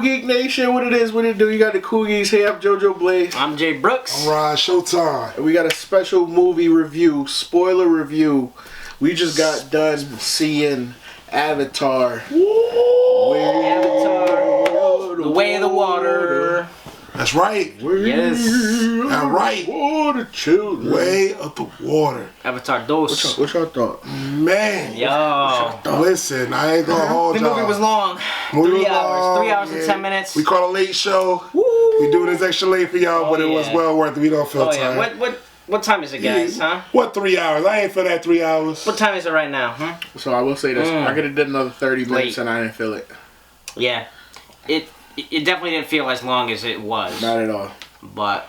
Geek Nation, what it is, what it do. You got the Coogies here. I'm JoJo Blaze. I'm Jay Brooks. All right, showtime. And we got a special movie review, spoiler review. We just got done seeing Avatar. Avatar, The Way of the Water. That's right. Yes. That's right. Water children. Way of the water. Avatar Dos. What y'all thought? Man. Yo. Listen, I ain't gonna hold The y'all. movie was long. Movie 3 was hours. long, 3 hours and yeah. 10 minutes. We caught a late show. Woo. We doing this extra late for y'all, but it was well worth it. We don't feel Oh tired. yeah. What time is it, guys? Huh? What 3 hours? I ain't feel that 3 hours. What time is it right now? Huh? So I will say this. I could have did another 30 minutes Late. and I didn't feel it. Yeah. It definitely didn't feel as long as it was. Not at all. But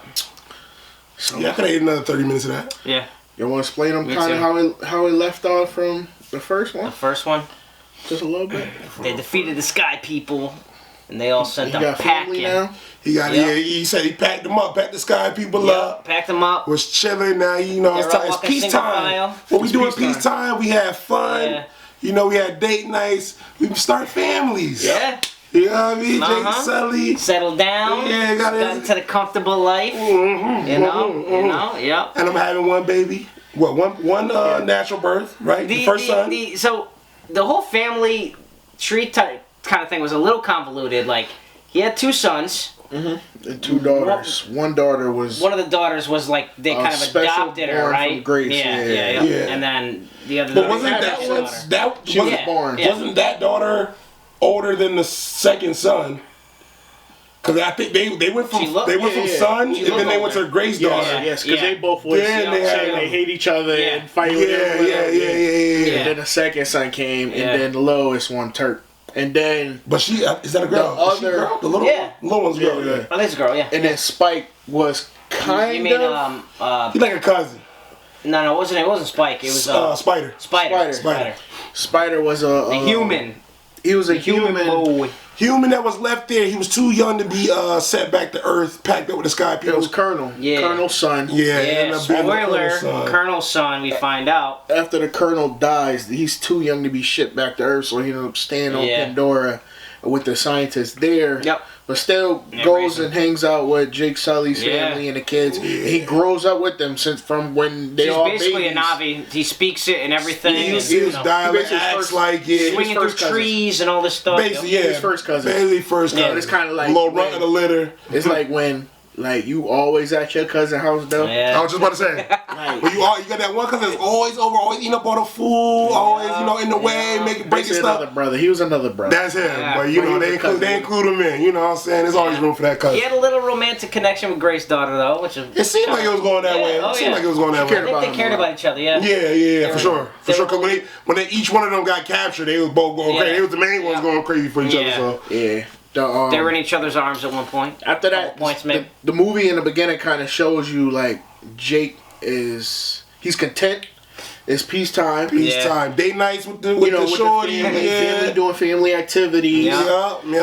Yeah, I could have ate another 30 minutes of that. yeah. You want to explain them Me kind too. of how it left off from the first The one? first one, Just a little bit. they defeated the Sky People, and they all sent You them got family packing. now? He got Yep. he said he packed them up, packed the sky people Yep, up. packed them up. Was chilling now, you know, They're it's all time. It's walking peace single time. file. What we It's do in peace peace time, we have fun. Yeah. You know, we had date nights. We start families. Yeah. You know what I mean? Jake, Uh-huh. Sully. Settle down. Yeah, got into the comfortable life. You know. Yep. And I'm having one baby. What, one natural birth, right? The first son. So the whole family tree type kind of thing was a little convoluted. Like he had 2 sons. And 2 daughters. One daughter was... One of the daughters was like they kind of special adopted her, born right? from Grace, Yeah. yeah. And then the other. But daughter wasn't had that her one, daughter. She was Yeah. born. Yeah. wasn't that daughter older than the second son? Because I think they went from She looked- son, She and looked then they went to older. Grace Yes, daughter. yes, because Yeah. they both was Then they saying had- they hate each other Yeah. and fight with Yeah. each other. Yeah. And then the second son came, Yeah. and then the lowest one, Turk. And then But she is that a girl? The Is she a other- girl? The little Yeah. little one's a girl. Yeah. Yeah. Oh, this girl, yeah. Spike was kind You mean of... He's like a cousin. No, it wasn't Spike. It was Spider. Spider. Spider was A human. He was a human. boy. Human that was left there. He was too young to be sent back to Earth, packed up with the sky It people. was Colonel. Yeah. Colonel's son. Yeah. it Yeah, ended up being the spoiler, Colonel's son. Colonel's son, we find out. After the Colonel dies, he's too young to be shipped back to Earth, so he ended up staying on Yeah. Pandora with the scientists there. Yep. But still Yeah, goes racing. and hangs out with Jake Sully's Yeah. family and the kids. He grows up with them since from when they He's all basically babies. a Navi. He speaks it and everything. He and, was you know, dialect, basically acts first- like it. swinging through first cousins. trees and all this stuff. Basically, yeah. His first cousin. Basically, first Yeah, cousin. it's kinda like a little when- runt of the litter. It's like when you always at your cousin's house though. Yeah. I was just about to say. Like, But you got that one cousin that's always over, always eating up all the food, always in the way, breaking basically stuff. another brother. He was another brother. That's him. Yeah. But But he was they a cousin. include him in. You know what I'm saying? There's always room for that cousin. He had a little romantic connection with Grace's daughter, though, which is. It seemed like it was going that Yeah, way. oh, It seemed yeah. like it was going that She way. I think they cared about each other, yeah. Yeah, for sure. they For sure, were- because when they each one of them got captured, they was both going Yeah. crazy. They was the main ones Yeah. going crazy for each Yeah. other. So Yeah. They were in each other's arms at one point. After that, Couple points made. the movie in the beginning kind of shows you like Jake he's content. It's peacetime. peacetime, date nights with the With shorty, the family doing family activities. Yeah. And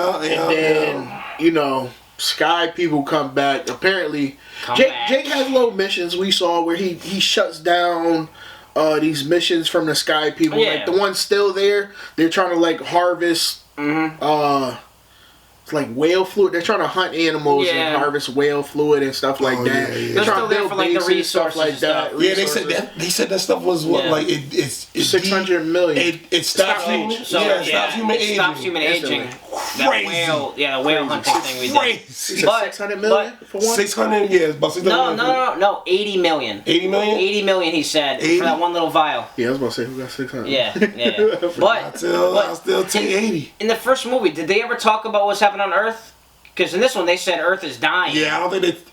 then Sky people come back. Apparently, Jake has little missions we saw where he shuts down these missions from the Sky people. Yeah. Like the ones still there, they're trying to like harvest. It's like whale fluid. They're trying to hunt animals Yeah. and harvest whale fluid and stuff like that. yeah. They're They're trying still to there build for like the bases, resources stuff like and stuff. that. Yeah, they said that stuff was what Yeah. like it's 600 million. It stops Stops human, age. So, it stops human aging. Stops human aging. That Crazy. the whale hunting thing we did. He Crazy. said 600 million for one. 600, yeah, it's about 600 No, 80 million. 80 million? 80 million, he said, 80? for that one little vial. Yeah, I was about to say who got 600. Yeah. I'll But still take 80. in the first movie, did they ever talk about what's happening on Earth? Because in this one, they said Earth is dying. Yeah,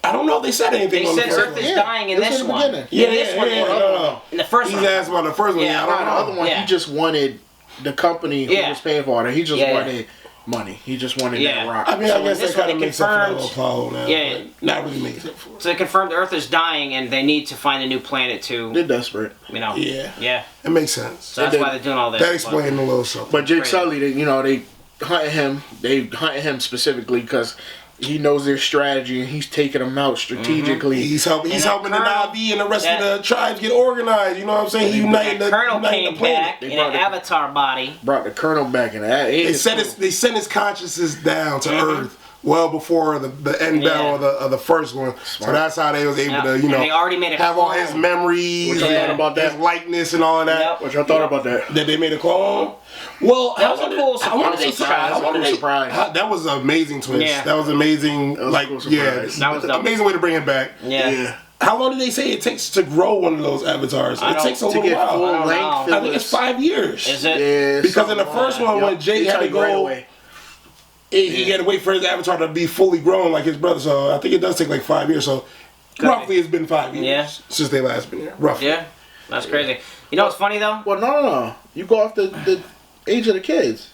I don't know if they said anything They on the said first Earth one. is dying in That's this in the one. beginning. Yeah, in this one, no. in the first He's one. asked about the first one. Yeah, Yeah, I Nah, don't the know. other one, Yeah. he just wanted the company who Yeah. was paying for it. He just Yeah. wanted money. He just wanted Yeah. that rock. I mean, So I in guess this that kind one, of they makes up for that confirmed- little Apollo now. Yeah. But not really makes up for it. So they confirmed Earth is dying, and they need to find a new planet to, They're desperate. Yeah. It makes sense. So that's They why did. they're doing all this. That explained a little something. But Jake Crazy. Sully, they hunted him. They hunted him specifically because he knows their strategy and he's taking them out strategically. Mm-hmm. He's helping the Na'vi and the rest of the tribes get organized. You know what I'm saying? He united the Colonel united came back in an avatar body. Brought the Colonel back in that. They sent his consciousness down to Earth well before the end battle of the first one. Smart. So that's how they was able to, they already made have all his memories, about that? his likeness and all of that. Yep. What y'all thought about that? That they made a clone? Well, that was a cool surprise. That was an amazing twist. Yeah. That was amazing. That was that was an amazing way to bring him back. Yeah. How long did they say it takes to grow one of those avatars? It takes a little while. I think it's 5 years. Is it? Yeah, because in the first one, when Jake had to go, he had to wait for his avatar to be fully grown like his brother. So I think it does take like 5 years. So roughly, it's been 5 years since they last been here. Roughly. Yeah, that's crazy. You know what's funny though? Well, no. You go off the age of the kids.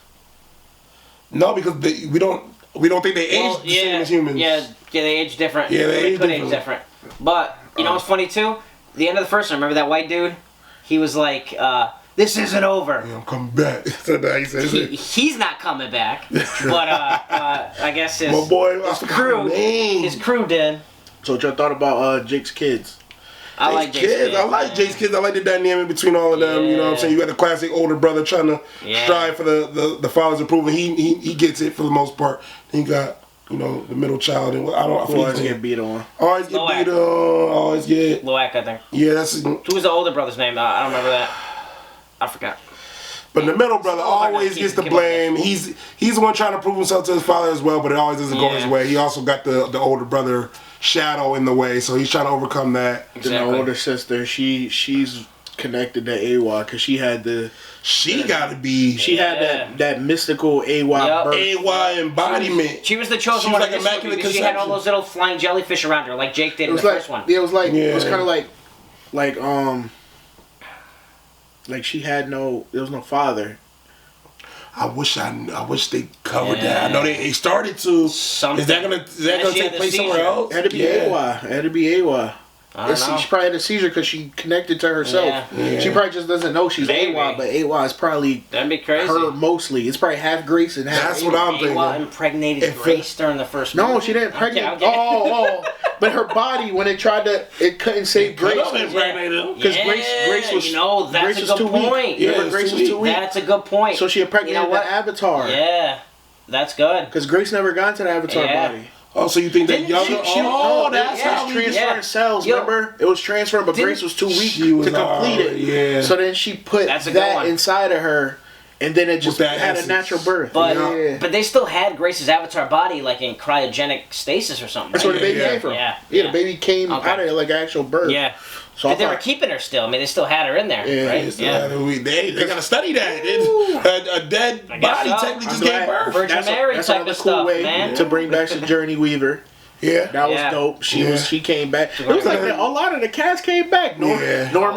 No, because we don't think they age the same as humans. Yeah, they age different. Yeah, they could age different. But you know what's funny too? The end of the first one. Remember that white dude? He was like, "This isn't over." Yeah, I'm coming back. He's not coming back. But I guess his crew did. So what y'all thought about Jake's kids? I like Jake's kids. I like Jake's kids. I like the dynamic between all of them. You know what I'm saying? You got the classic older brother trying to strive for the father's approval. He gets it for the most part. Then you got the middle child, and always get beat on. Always get beat on. Always get Loak, I think. Yeah, that's. Who was the older brother's name? I don't remember that. I forgot. But the middle brother always gets the blame. He's the one trying to prove himself to his father as well, but it always doesn't go his way. He also got the older brother shadow in the way, so he's trying to overcome that. Exactly. Then the older sister, she's connected to AWA because she had the. She had that mystical AWA birth. AWA embodiment. She was the chosen one. Like immaculate conception. She had all those little flying jellyfish around her, like Jake did in the first one. Yeah, it was like it was kind of like she had there was no father. I wish they covered that. I know they started to. Is that gonna take place somewhere else? It had to be AWA. It had to be AWA. I don't know. She probably had a seizure because she connected to herself. Yeah. She probably just doesn't know she's AWA, but AWA is probably that'd be crazy. Her mostly. It's probly half Grace and half. That's what I'm thinking. AWA impregnated Grace during the first movie. No, she didn't impregnate. Oh. But her body, when it tried to, it couldn't save Grace. Because Grace was. That's a good point. Yeah, Grace was too weak. That's a good point. So she impregnated the Avatar. Yeah, that's good. Because Grace never got into the Avatar body. Oh, so you think that younger? That's how transferring cells. Remember, it was transferring, but Grace was too weak to complete it. Yeah. So then she put that inside of her, and then it just had a natural birth. But they still had Grace's Avatar body like in cryogenic stasis or something. That's where the baby came from. Yeah, the baby came out of it like actual birth. Yeah. So but they were keeping her still. I mean, they still had her in there, right? They gotta study that. A dead body technically just gave birth. Virgin Mary that's type of stuff, way man. To bring back Sigourney Weaver. Yeah, that was dope. She came back. It was like a lot of the cast came back. Norm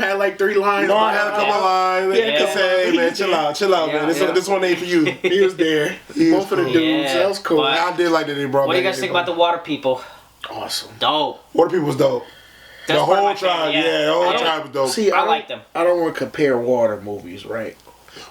had like 3 lines. Norm had a couple lines. Hey man, chill out, man. This one ain't for you. He was there. Both of the dudes. That was cool. I did like that they brought. What do you guys think about the water people? Awesome. Dope. Water people was dope. The whole tribe, the whole tribe was dope. See, I like them. I don't want to compare water movies, right?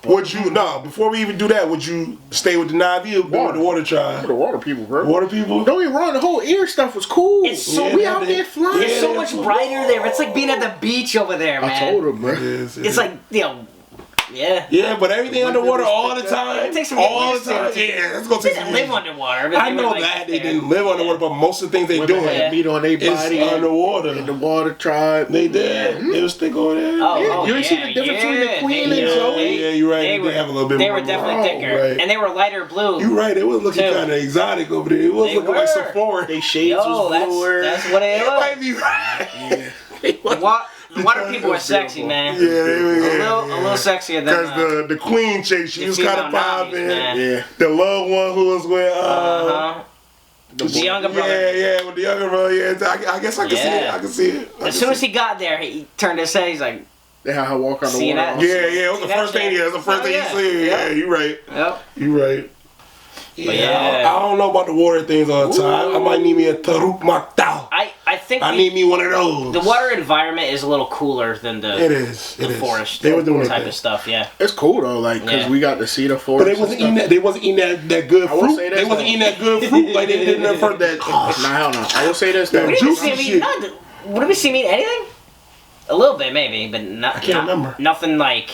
Would you before we even do that, would you stay with the Na'vi or go with the water tribe? The water people, bro. Water people? Don't get me wrong, the whole ear stuff was cool. It's so we out there flying. It's so much brighter there. It's like being at the beach over there, man. I told him, bro. It's like, Yeah, but everything underwater all the time. It takes some all the time. Yeah, let's go take some. They didn't live underwater. I know that they didn't live underwater, but most of the things they do had meat on their body underwater. In the water tribe, they did. They was thick over there. You ain't see the difference between the Queen and Zoe? Yeah, you're right. They did have a little bit more. They were definitely thicker, and they were lighter blue. You're right. It was looking kind of exotic over there. It was looking like Sephora. They shades was bluer. That's what it was. Might be right. The water people were sexy, man. Yeah, they were. A little sexier than. Because the queen chick, she was kind of popping. Yeah. The little one who was with the younger brother. Yeah, with the younger brother. Yeah, I guess I can see it. I can see it. As soon as he got there, he turned his head. He's like, how I walk on the water. Yeah, it was the first thing. Yeah, it was the first thing he said. Yeah, you right. Yep. You right. Yeah. I don't know about the water things all the time. I might need me a Taruk Maktal. I think I need me one of those. The water environment is a little cooler than the forest. They were doing type of stuff. Yeah, it's cool though, like because we got to see the forest. But they wasn't eating that. They wasn't eating that good fruit. They wasn't eating that good fruit like they did in the first. Nah, hell no. I will say this though. What did we see him eat anything? A little bit maybe, but not. I can't remember. Nothing like.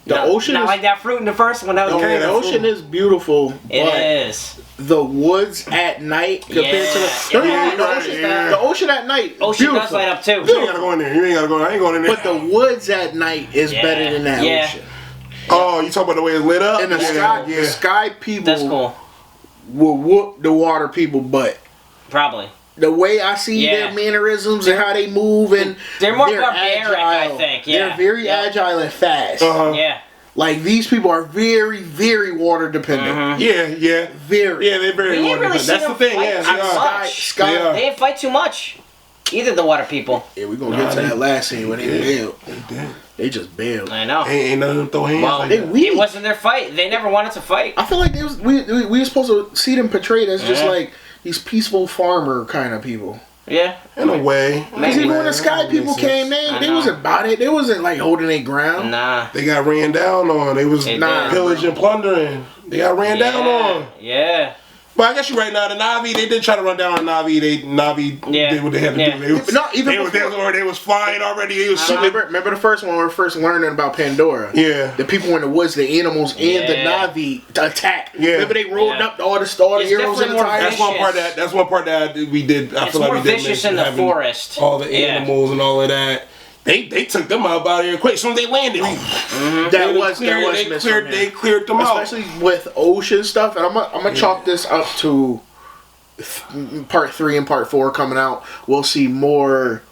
The ocean not is, like that fruit in the first one. That was okay, the ocean is beautiful. It is. The woods at night compared to the ocean at night. Ocean does light up too. You ain't gotta go in there. You ain't gotta go. I ain't going in there. But the woods at night is better than that ocean. Oh, you talking about the way it's lit up? And the sky people. That's cool. Will whoop the water people butt. Probably. The way I see their mannerisms and how they move, and they're more barbaric, I think. Yeah. They're very agile and fast. Yeah. Like these people are very, very water dependent. Yeah. Very. Yeah, they're very water dependent. That's the thing. Yeah, they didn't fight too much. Either the water people. Yeah, we're gonna get to that last scene when they bailed. They just bailed. I know. Ain't none of them throw hands. Well, it wasn't their fight. They never wanted to fight. I feel like we were supposed to see them portrayed as just like these peaceful farmer kind of people. Yeah. In a way. Because even when the sky people came, they wasn't about it. They wasn't like holding their ground. Nah. They got ran down on. They was pillaging and plundering. They got ran down on. Yeah. But I guess you're right now. The Na'vi, they did try to run down on Na'vi. Na'vi did what they had to do. They was flying already. Remember the first one when we were first learning about Pandora? Yeah. The people in the woods, the animals, and the Na'vi attacked. Yeah. Remember they rolled up all the heroes in the tire? That's one part that we did. I feel like we did vicious in the forest. All the animals and all of that. They took them out here quick. As soon as they landed, they cleared them out. Especially with ocean stuff. And I'm gonna chalk this up to part 3 and part 4 coming out. We'll see more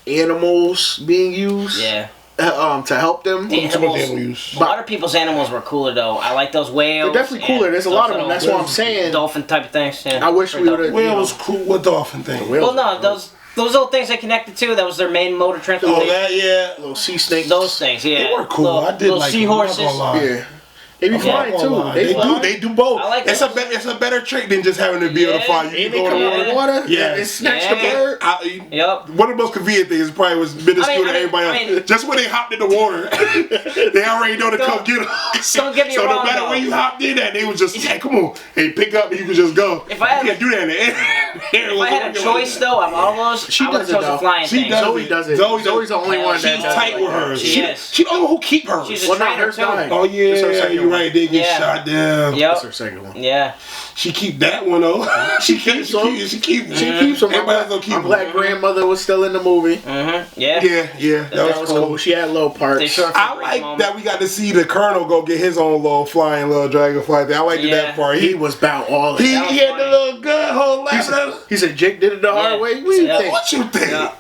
animals being used. Yeah. To help them. A lot of people's animals were cooler though. I like those whales. They're definitely cooler. There's a lot of them. That's what I'm saying. Dolphin type of things. Yeah. I wish we would have. Whale was cool. What dolphin thing? Well, no, those little things they connected to, that was their main mode of transportation. Oh, that, little sea snakes. Those things, yeah. They were cool. I did like seahorses. Yeah. They be flying too. They do both. I like it's a better trick than just having to be able to fly. You can go in the water. Yeah. And snatch the bird. One of the most convenient things probably was minuscule to everybody else. Just when they hopped in the water, they already know to come get them. So no matter where you hopped in at, they was just, come on. Hey, pick up and you can just go. If I can't do that in the air. If I had a choice though, of all those, I would have chosen the flying thing. Zoe does it. Zoe's the only one that she's tight with hers. She don't know who keep her. She's a trainer too. Oh yeah, you're right. They get shot down. That's her second one. Yeah. She keep that one though. She keeps them. My black grandmother was still in the movie. Yeah. That was cool. She had a little part. I like that we got to see the Colonel go get his own little flying little dragonfly thing. I liked that part. He was about all of it. He had the little good whole laugh. He said Jake did it the hard way. What you think? That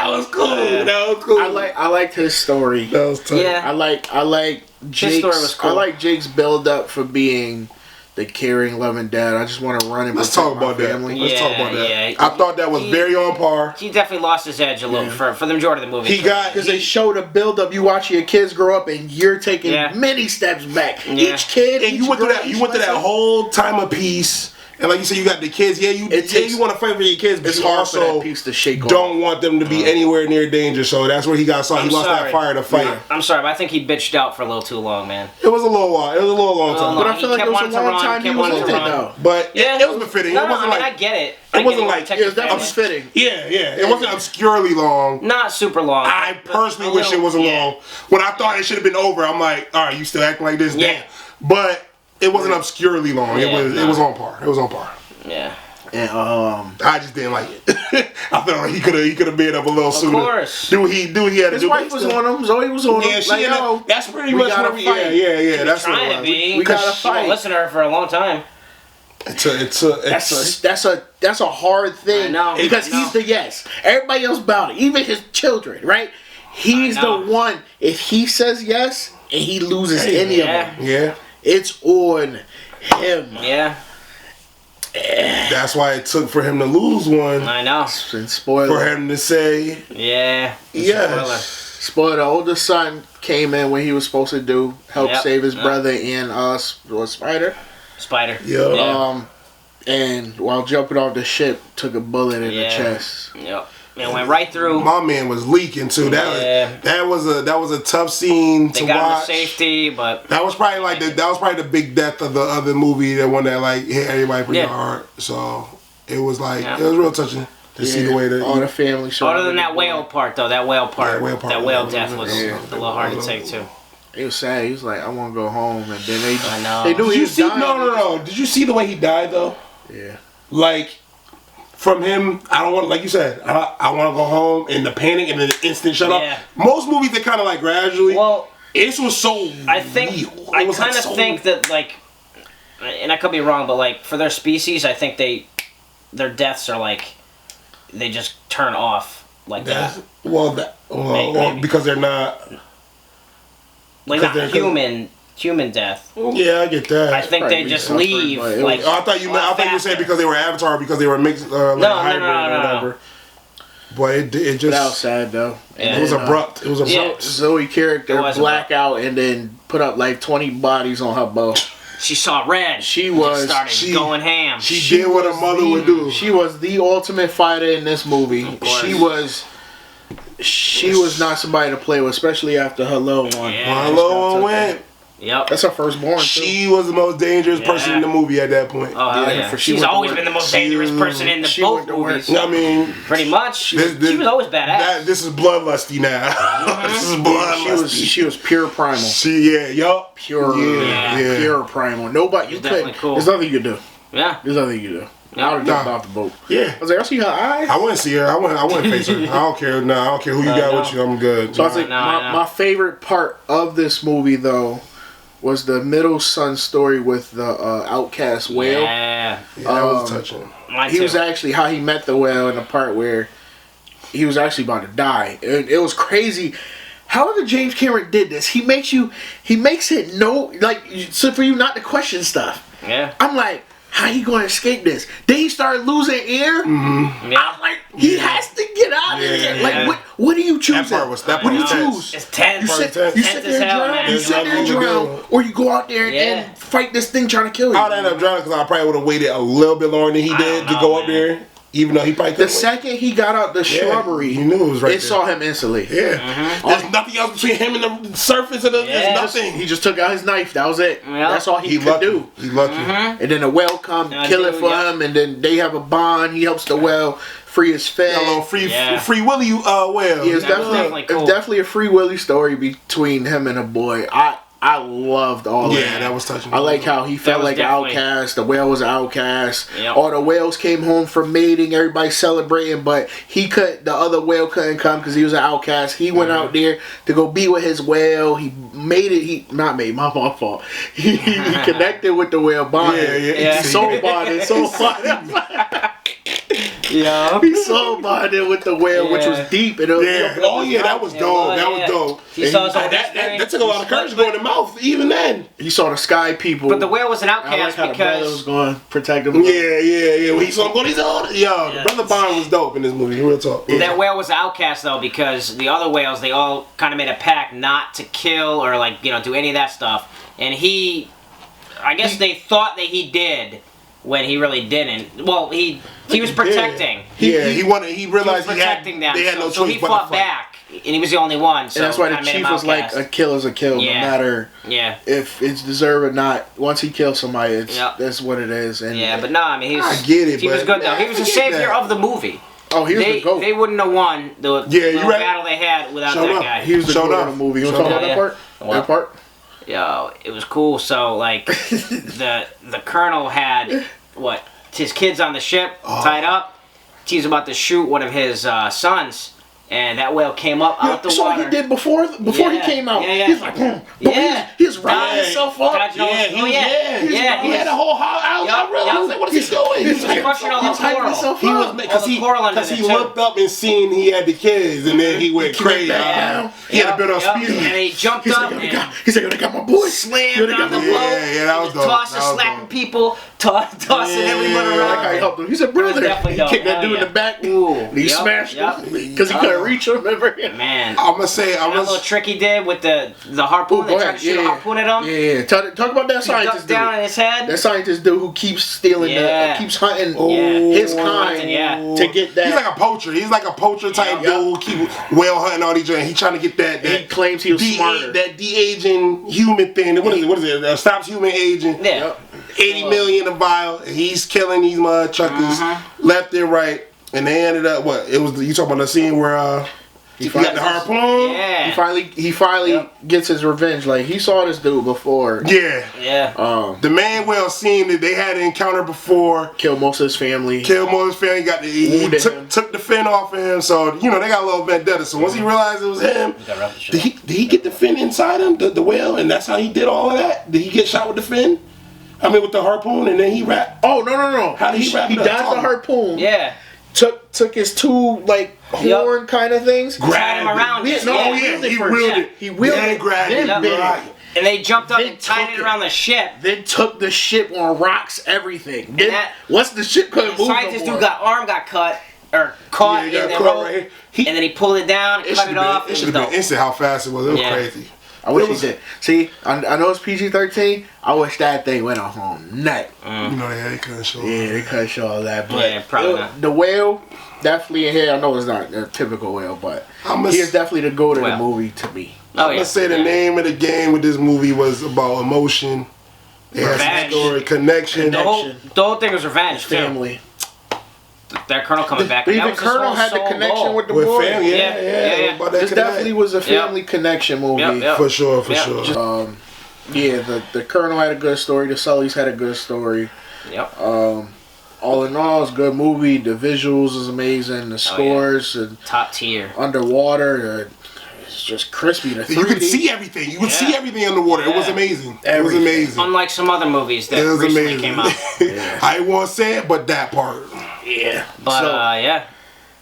was cool. That was cool. I liked his story. That was tough. I like Jake's. His story was cool. I like Jake's build up for being the caring, loving dad. I just want to run and Let's talk about that. Let's talk about that. I thought that was very on par. He definitely lost his edge a little for the majority of the movie. Because they showed a build up. You watch your kids grow up, and you're taking many steps back. Each kid, and you went through that. You went through that whole time of peace. And like you said, you got the kids. You want to fight for your kids, but it's you hard also for that piece to shake don't want them to be anywhere near danger. So that's where he got saw. He lost that fire to fight. I'm sorry, but I think he bitched out for a little too long, man. It was a little while. It was a little long time. But I feel like it was a long time he was in it, though. But it was befitting. No, I get it. It wasn't like it was definitely fitting. Yeah. It wasn't obscurely long. Not super long. I personally wish it wasn't long. When I thought it should have been over, I'm like, all right, you still acting like this? Damn. But it wasn't obscurely long. It was on par. It was on par. Yeah. And I just didn't like it. I felt like he could have been up a little sooner. Of course. Do he had to do? His wife was on him. Zoe was on him. Yeah, that's pretty much what we. Yeah. That's what it was. We gotta fight. She listened to her for a long time. That's a hard thing. I know. Because he's the yes. Everybody else about it. Even his children, right? He's the one. If he says yes and he loses any of them, it's on him. Yeah. That's why it took for him to lose one. I know. Spoiler. For him to say, yes. Spoiler. The older son came in when he was supposed to help save his brother and Spider. Yeah. and while jumping off the ship, took a bullet in the chest. Yep. It went right through. My man was leaking too. That was a tough scene to watch. They got him to safety, but that was probably the big death of the movie. That one that like hit everybody pretty hard. So it was like it was real touching to see the way that all the family. Other than that whale part though, that whale death was a little hard to take too. It was sad. He was like, I want to go home, and then they knew he was dying. No. Did you see the way he died though? Yeah. Like. From him, I don't want, like you said, I want to go home, and the panic and the instant shut off. Most movies, they kind of like gradually. Well, this was so I think, I kind of think that, like, and I could be wrong, but, like, for their species, I think their deaths are, like, they just turn off like that. Well, maybe. Because they're not. Like, not human death. Yeah, I get that. I think they just leave. Like, I thought you were saying because they were Avatar, because they were mixed, like hybrid or whatever. But it just. That was sad though. It was abrupt. It was abrupt. Yeah. Zoe character blackout and then put up like 20 bodies on her bow. She saw red. She going ham. She did what a mother would do. She was the ultimate fighter in this movie. She was not somebody to play with, especially after her little one. Yeah. Her little one went. Yep. That's her firstborn, too. She was the most dangerous person in the movie at that point. Oh, yeah. She's always been the most dangerous person in both movies. I mean... Pretty much. She was always badass. This is bloodlusty now. This is bloodlusty. She was pure primal. Pure primal. Nobody... You couldn't... Cool. There's nothing you could do. Yeah. There's nothing you could do. I would have jumped off the boat. Yeah. I was like, I see her eyes. I wouldn't see her. I wouldn't face her. I don't care. No, I don't care who you got with you. I'm good. So I was like, my favorite part of this movie, though, was the middle son story with the outcast whale. Yeah. That was touching. He was actually, how he met the whale in the part where he was actually about to die. It was crazy. However James Cameron did this, he makes it so for you not to question stuff. Yeah. I'm like, how he gonna escape this? Then he started losing air. Mm-hmm. Yeah. I'm like, he has to get out of here. Like, what do you choose? What do you choose? It's tense. You sit there and drown, or you go out there and fight this thing trying to kill you. I'd end up drowning because I probably would have waited a little bit longer than he did to go up there. Even though he probably couldn't. The second he got out the shrubbery, he knew it was right there. Saw him instantly. Yeah. Mm-hmm. There's nothing else between him and the surface of there's nothing. He just took out his knife. That was it. Yep. That's all he could do. He lucky. Mm-hmm. And then the whale come, kill it for him, and then they have a bond. He helps the whale free his fate. A little free Willy whale. Yeah, it's definitely a Free Willy story between him and a boy. I loved all that. Yeah, that was touching. I like how he felt like an outcast. The whale was an outcast. Yep. All the whales came home from mating. Everybody celebrating, but the other whale couldn't come because he was an outcast. He went out there to go be with his whale. He made it. My fault. He connected with the whale. Bonded. Yeah. Soul bonded. Yeah, he soul bonded with the whale, which was deep. And that was dope. That was dope. That took a lot of courage to go in the mouth. Even then, he saw the sky people. But the whale was an outcast because the was going to protect him. Yeah. When he saw him going, the brother bond was dope in this movie. Real talk. That whale was an outcast though because the other whales they all kind of made a pact not to kill or do any of that stuff. And I guess they thought that he did. When he really didn't. Well, he was protecting. He realized he was protecting them. They had no so choice he fought back, and he was the only one. So and that's why the chief was like, a kill is a kill, no matter if it's deserved or not. Once he kills somebody, that's what it is. And but no, I mean, I get it. He was good though. He was the savior of the movie. Oh, he was the GOAT. They wouldn't have won the battle they had without that guy. He was the GOAT of the movie. You want to talk about that part? That part? Yo, it was cool. So the colonel had his kids on the ship tied up. He's about to shoot one of his sons, and that whale came up out the water. He did before he came out. He's like, boom. He's riding himself up. He had a whole house. I was like, what is he doing? He's crushing all the coral. Because he looked up and seen he had the kids, and then he went crazy. He had a bit of speed. And he jumped up. He's like, I got my boy. Slammed on the boat. Yeah, that was dope. Tossing, slapping people. tossing everyone around. Like how he helped him. He said, brother. He kicked that dude in the back. Ooh, and he smashed him because he couldn't reach him. Remember? Man. I'm going to say, that little trick he did with the harpoon. They tried to shoot a harpoon at him. Yeah. Talk about that scientist dude. Down in his head. That scientist dude who keeps stealing, keeps hunting his kind to get that. He's like a poacher. He's like a poacher type dude who keep whale hunting all these giants. He's trying to get that. He claims he was smarter. That de-aging human thing. What is it? Stops human aging. Yeah. 80 million a vial. He's killing these mud chuckers left and right. And they ended up, you talking about the scene where he got the harpoon? Yeah. He finally gets his revenge. Like, he saw this dude before. Yeah. The man whale seen that they had an encounter before. Killed most of his family. He took the fin off of him. So, they got a little vendetta. So once he realized it was him, did he get the fin inside him, the whale? And that's how he did all of that? Did he get shot with the fin? I mean, with the harpoon, and then he wrapped. Oh, no. How did he wrap it up? He dodged the harpoon. Yeah. Took his two, horn kind of things. Tied him around. He wheeled it. He wheeled it. Grabbed it. And they jumped up and tied it around the ship. Then took the ship on rocks, everything. Then, once the ship couldn't move scientist dude got cut, or caught in the rope, right, and then he pulled it down, cut it off. It should have been instant how fast it was. It was crazy. I wish he did. See, I know it's PG-13. I wish that thing went on home net. They couldn't show. Yeah, they couldn't show all that. But probably not. The whale, definitely in here. I know it's not a typical whale, but he is definitely the go to the movie to me. I'm gonna say the name of the game with this movie was about emotion. It has story, connection. The whole thing was revenge. Family. That Colonel coming back. Even Colonel had the connection with the boy. Family, yeah. This definitely was a family connection movie. For sure. The Colonel had a good story. The Sullys had a good story. Yep. All in all, it's a good movie. The visuals is amazing. The scores and top tier. Underwater, it's just crispy. The 3D. You could see everything. You could see everything underwater. It was amazing. It was amazing. Unlike some other movies that recently came out. I won't say it, but that part. Yeah. But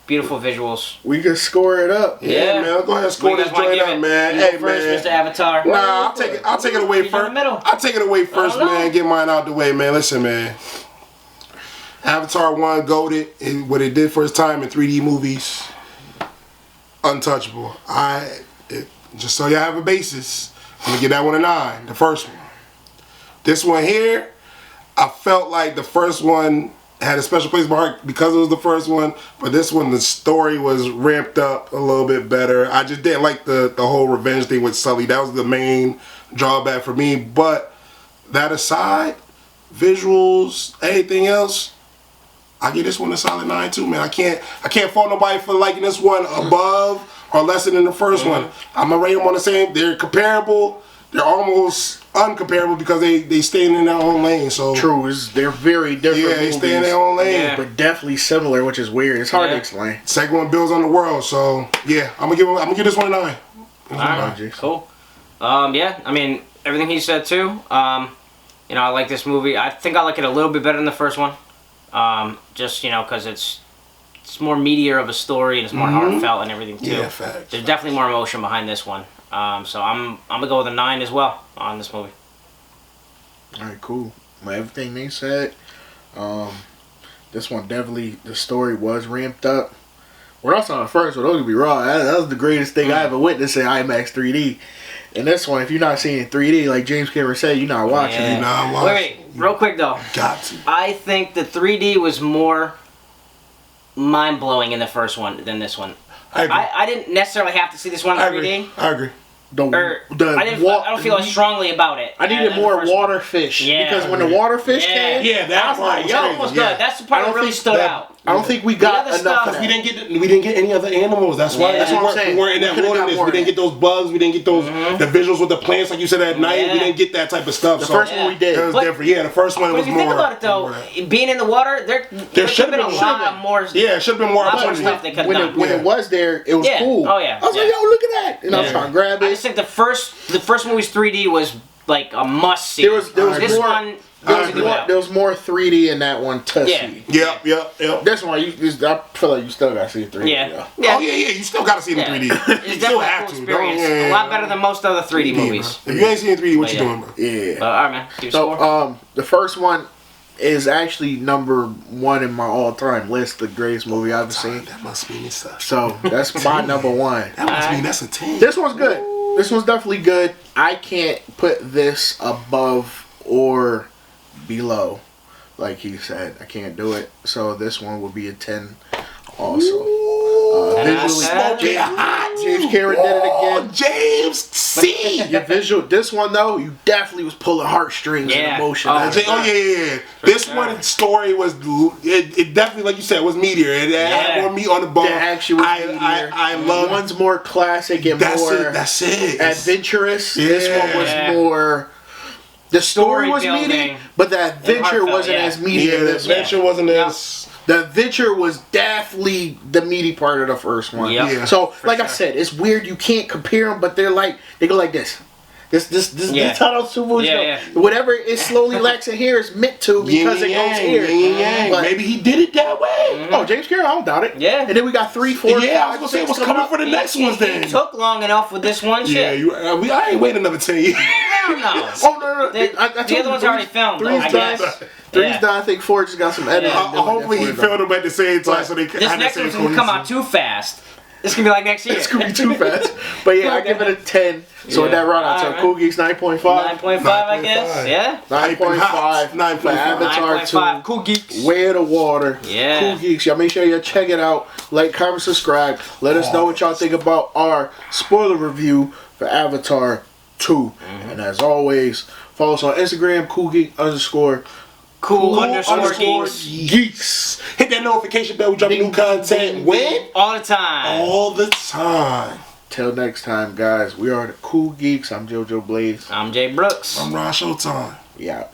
beautiful visuals. We can score it up. Yeah, man. Go ahead and score this joint up, man. Hey, first, Mr. Avatar. Nah, I'll take it away first. I'll take it away first, man. Get mine out the way, man. Listen, man. Avatar 1 goated. What it did for its time in 3D movies, untouchable. Just so y'all have a basis, I'm gonna give that one a 9. The first one. This one here, I felt like the first one had a special place in my heart because it was the first one, but this one the story was ramped up a little bit better. I just didn't like the whole revenge thing with Sully. That was the main drawback for me. But that aside, visuals, anything else, I give this one a solid 9 too, man. I can't fault nobody for liking this one above or lesser than the first one. I'm gonna rate them on the same. They're comparable. They're almost uncomparable because they stay in their own lane. So true, they're very different. Yeah, they stay in their own lane, but definitely similar, which is weird. It's hard to explain. Second one builds on the world, so yeah, I'm gonna give this one a 9. Alright, cool. I mean everything he said too. I like this movie. I think I like it a little bit better than the first one. Just because it's more meatier of a story and it's more heartfelt and everything too. Yeah, facts. There's definitely more emotion behind this one. So I'm gonna go with a 9 as well on this movie. Alright, cool. Everything they said, this one definitely, the story was ramped up. We're also on the first one, don't get me wrong, that was the greatest thing I ever witnessed in IMAX 3D. And this one, if you're not seeing 3D, like James Cameron said, you're not watching. You're not watching. Wait, real quick though. Got to. I think the 3D was more mind-blowing in the first one than this one. I didn't necessarily have to see this one in 3D. I agree. I don't feel as strongly about it. I needed more water fish. Yeah. Because when the water fish came, that was like, almost good. That's the part that really stood out. I don't think we got enough of that. We didn't get any other animals. That's why. That's what I'm saying. We weren't in that wilderness. We didn't get those bugs. We didn't get those the visuals with the plants, like you said at night. We didn't get that type of stuff. The first one we did. It was different. Yeah, the first one was more. If you think about it though, being in the water, there should have been a lot more. Yeah, it should have been more stuff they could have done. When it was there, it was cool. Oh yeah. I was like, yo, look at that, and I was trying to grab it. I just think the first movie's 3D was like a must see. There was this more. one. There was more 3D in that one to see. Yep. This one, I feel like you still gotta see it 3D. Yeah. Oh yeah. You still gotta see it in 3D. It's definitely a cool experience. A lot better than most other 3D movies. If you ain't seen it in 3D, what you doing, bro? Yeah. All right, man. So the first one, is actually number 1 in my all-time list. The greatest movie I've ever seen. That must mean it's a... So that's my number 1. That must mean that's a 10. This one's good. This one's definitely good. I can't put this above or below, like he said. I can't do it. So this one will be a 10 also. Visually, James Cameron did it again. James C. Your visual. This one though, you definitely was pulling heartstrings and emotion. Yeah. This one story was it definitely, like you said, was meatier. It had more meat on the bone. The action was meatier. I love one's more classic and more adventurous. Yeah. This one was more. The story was meaty, but the adventure wasn't as meaty. Yeah, the adventure wasn't as. The adventure was definitely the meaty part of the first one. Yep. Yeah. So, like I said, it's weird. You can't compare them, but they go like this. This how those two movies go. Whatever it slowly lacks in here is meant to because it goes here. But maybe he did it that way. Mm-hmm. Oh, James Cameron, I don't doubt it. Yeah. And then we got 3, 4. Yeah, I was gonna say what's coming for the next ones then. It took long enough with this one shit. Yeah, I ain't waiting another 10 years. No. Oh no. The other one's already filmed. Three's done. I think 4 just got some editing. Hopefully he filmed them at the same time so they this next one's gonna come out too fast. This can be like next year. It's gonna be too fast. But yeah, I give it a 10. So with that round, I'll tell Cool Geeks 9.5. 9.5, I guess. Yeah. 9.5. 9.5. Avatar 2. Cool Geeks. Way of the water. Yeah. Cool Geeks. Y'all make sure you check it out. Like, comment, subscribe. Let us know what y'all think about our spoiler review for Avatar 2. Mm-hmm. And as always, follow us on Instagram, Cool_Geeks. Hit that notification bell. We drop new content. When? All the time. All the time. Till next time, guys. We are the Cool Geeks. I'm JoJo Blaze. I'm Jay Brooks. I'm Ron Showtime. We out.